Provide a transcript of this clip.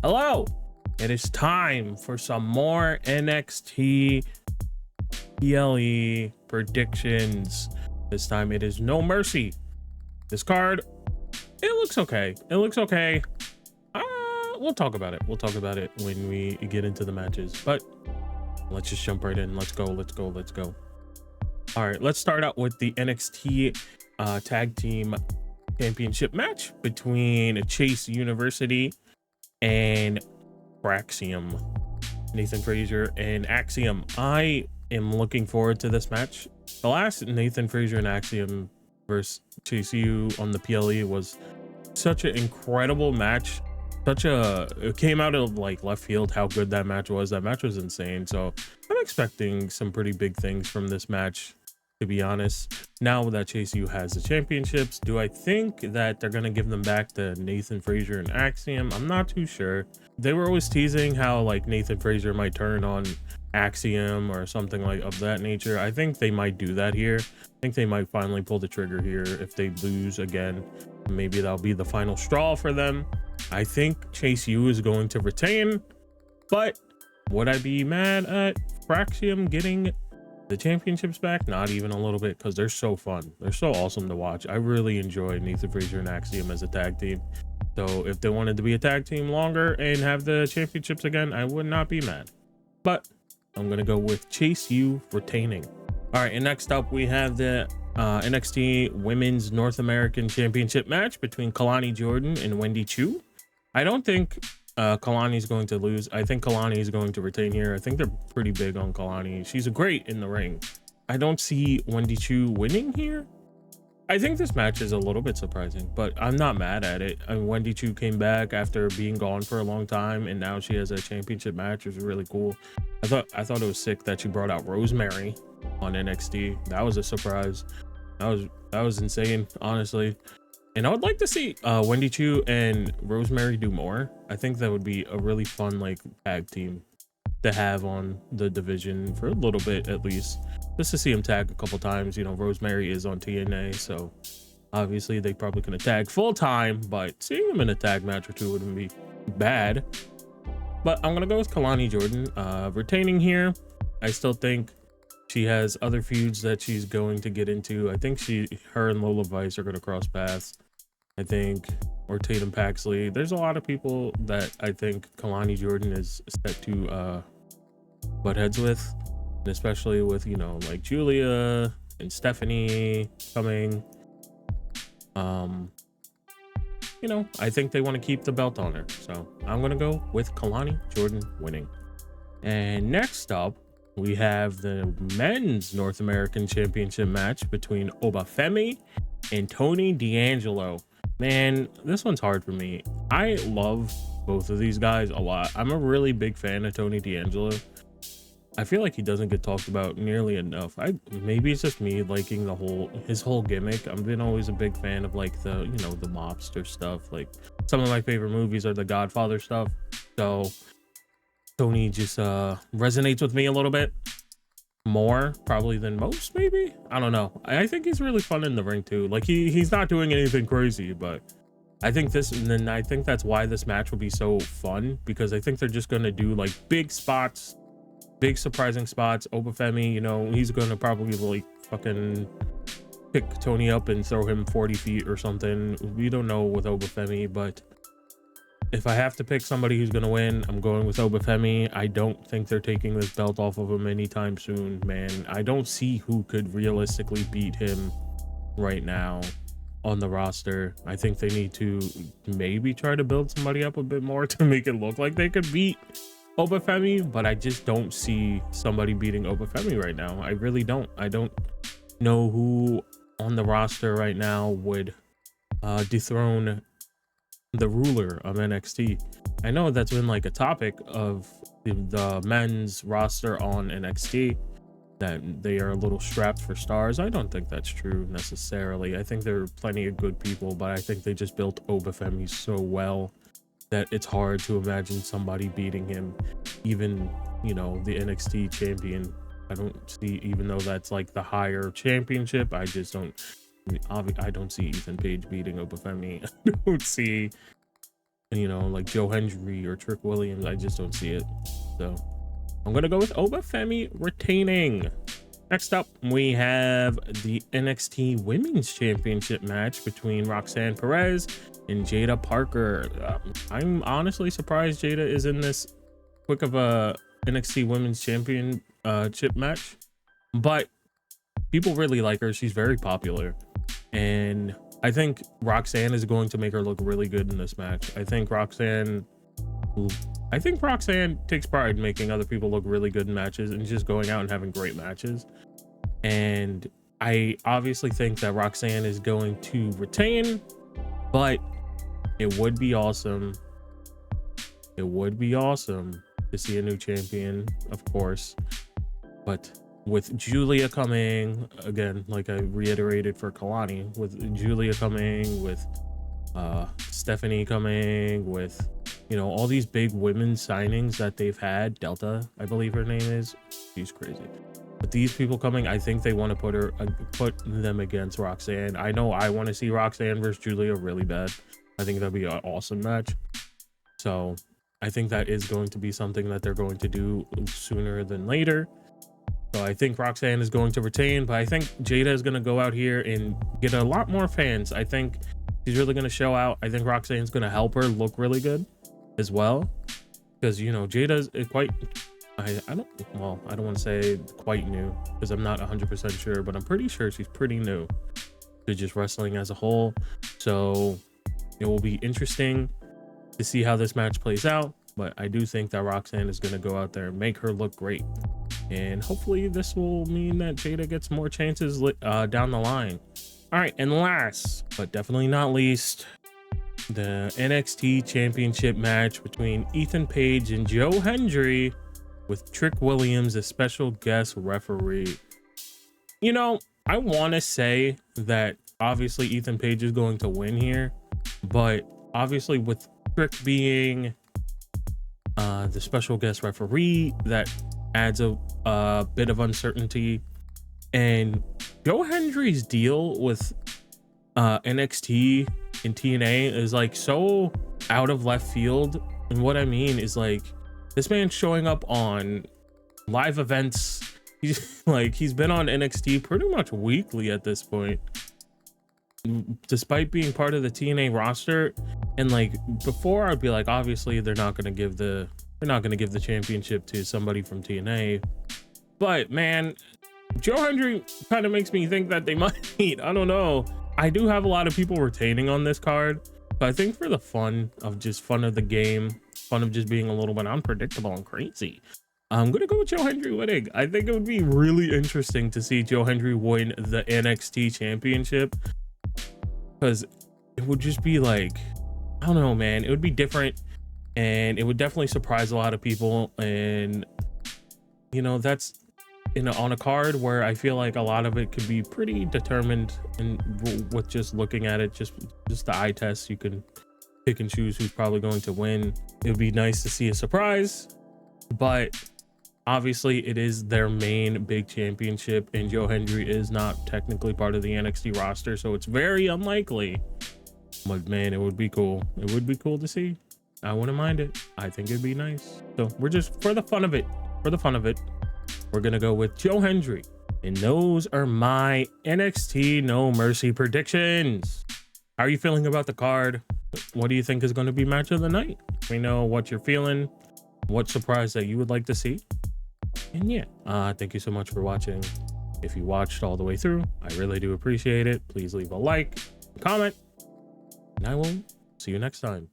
Hello, it is time for some more NXT PLE predictions. This time it is No Mercy. This card, it looks okay. It looks okay. We'll talk about it. We'll talk about it when we get into the matches. But let's just jump right in. Let's go. All right, let's start out with the NXT Tag Team Championship match between Chase University and Praxium. Nathan Frazier and Axiom. I am looking forward to this match. The last Nathan Frazier and Axiom versus Chase U on the PLE was such an incredible match. It came out of like left field how good that match was. That match was insane. So I'm expecting some pretty big things from this match, to be honest. Now that Chase U has the championships, do I think that they're going to give them back to Nathan Frazier and Axiom? I'm not too sure. They were always teasing how like Nathan Frazier might turn on Axiom or something like of that nature. I think they might do that here. I think they might finally pull the trigger here if they lose again. Maybe that'll be the final straw for them. I think Chase U is going to retain, but would I be mad at Praxium getting the championships back? Not even a little bit, because they're so fun. They're so awesome to watch. I really enjoy Nathan Frazier and Axiom as a tag team. So if they wanted to be a tag team longer and have the championships again, I would not be mad. But I'm going to go with Chase U retaining. All right, and next up we have the NXT Women's North American Championship match between Kalani Jordan and Wendy Chu. I don't think Kalani is going to lose. I think Kalani is going to retain here. I think they're pretty big on Kalani. She's great in the ring. I don't see Wendy Chu winning here. I think this match is a little bit surprising, but I'm not mad at it. I mean, Wendy Chu came back after being gone for a long time, and now she has a championship match, which is really cool. I thought it was sick that she brought out Rosemary on NXT. That was a surprise. That was insane, honestly. And I would like to see Wendy Chu and Rosemary do more. I think that would be a really fun like tag team to have on the division for a little bit, at least, just to see them tag a couple times. You know, Rosemary is on TNA, so obviously they probably couldn't tag full time, but seeing them in a tag match or two wouldn't be bad. But I'm gonna go with Kalani Jordan retaining here. I still think she has other feuds that she's going to get into. I think her and Lola Vice are going to cross paths. I think, or Tatum Paxley. There's a lot of people that I think Kalani Jordan is set to butt heads with, and especially with, you know, like Julia and Stephanie coming. You know, I think they want to keep the belt on her. So I'm going to go with Kalani Jordan winning. And next up, we have the Men's North American Championship match between Obafemi and Tony D'Angelo. Man, this one's hard for me. I love both of these guys a lot. I'm a really big fan of Tony D'Angelo. I feel like he doesn't get talked about nearly enough. Maybe it's just me liking his whole gimmick. I've been always a big fan of like the mobster stuff. Like some of my favorite movies are the Godfather stuff. So Tony just resonates with me a little bit more probably than most, maybe. I don't know. I think he's really fun in the ring too. Like he's not doing anything crazy, but I think that's why this match will be so fun, because I think they're just gonna do like big spots, big surprising spots. Obafemi, you know, he's gonna probably like fucking pick Tony up and throw him 40 feet or something. We don't know with Obafemi, but if I have to pick somebody who's going to win, I'm going with Obafemi. I don't think they're taking this belt off of him anytime soon, man. I don't see who could realistically beat him right now on the roster. I think they need to maybe try to build somebody up a bit more to make it look like they could beat Obafemi, but I just don't see somebody beating Obafemi right now. I really don't. I don't know who on the roster right now would dethrone the ruler of NXT. I know that's been like a topic of the men's roster on NXT, that they are a little strapped for stars. I don't think that's true necessarily. I think there are plenty of good people, but I think they just built Obafemi so well that it's hard to imagine somebody beating him. Even, you know, the NXT champion, I don't see, even though that's like the higher championship, I just don't, I don't see Ethan Page beating Obafemi. I don't see you know, like Joe Hendry or Trick Williams. I just don't see it. So I'm gonna go with Obafemi retaining. Next up, we have the NXT Women's Championship match between Roxanne Perez and Jada Parker. I'm honestly surprised Jada is in this quick of a NXT Women's Championship match, but people really like her. She's very popular, and I think Roxanne is going to make her look really good in this match. I think Roxanne takes pride in making other people look really good in matches and just going out and having great matches. And I obviously think that Roxanne is going to retain, but it would be awesome. It would be awesome to see a new champion, of course. But with Julia coming, again, like I reiterated for Kalani, with Julia coming, with Stephanie coming, with, you know, all these big women signings that they've had, Delta, I believe her name is, she's crazy. But these people coming, I think they want to put them against Roxanne. I know I want to see Roxanne versus Julia really bad. I think that'd be an awesome match. So I think that is going to be something that they're going to do sooner than later. So I think Roxanne is going to retain, but I think Jada is going to go out here and get a lot more fans. I think she's really going to show out. I think Roxanne's going to help her look really good as well, because, you know, Jada's quite, I don't want to say quite new, because I'm not 100% sure, but I'm pretty sure she's pretty new to just wrestling as a whole. So it will be interesting to see how this match plays out, but I do think that Roxanne is going to go out there and make her look great. And hopefully this will mean that Jada gets more chances down the line. All right, and last but definitely not least, the NXT Championship match between Ethan Page and Joe Hendry, with Trick Williams as special guest referee. You know, I want to say that obviously Ethan Page is going to win here, but obviously with Trick being the special guest referee, that adds a bit of uncertainty. And Joe Hendry's deal with NXT and TNA is like so out of left field. And what I mean is, like, this man showing up on live events. He's been on NXT pretty much weekly at this point, despite being part of the TNA roster. And like before, I'd be like, obviously they're not going to give the championship to somebody from TNA. But man, Joe Hendry kind of makes me think that they might. I don't know. I do have a lot of people retaining on this card, but I think for the fun of the game, fun of just being a little bit unpredictable and crazy, I'm gonna go with Joe Hendry winning. I think it would be really interesting to see Joe Hendry win the NXT championship, because it would just be like, I don't know, man, it would be different, and it would definitely surprise a lot of people. And you know, that's on a card where I feel like a lot of it could be pretty determined, and with just looking at it, just the eye test, you can pick and choose who's probably going to win. It would be nice to see a surprise, but obviously it is their main big championship, and Joe Hendry is not technically part of the NXT roster, so it's very unlikely. But man, it would be cool. It would be cool to see. I wouldn't mind it. I think it'd be nice. So we're just, for the fun of it, we're gonna go with Joe Hendry. And those are my NXT No Mercy predictions. How are you feeling about the card? What do you think is going to be match of the night? Let me know what you're feeling, what surprise that you would like to see. And yeah, thank you so much for watching. If you watched all the way through, I really do appreciate it. Please leave a like, comment, and I will see you next time.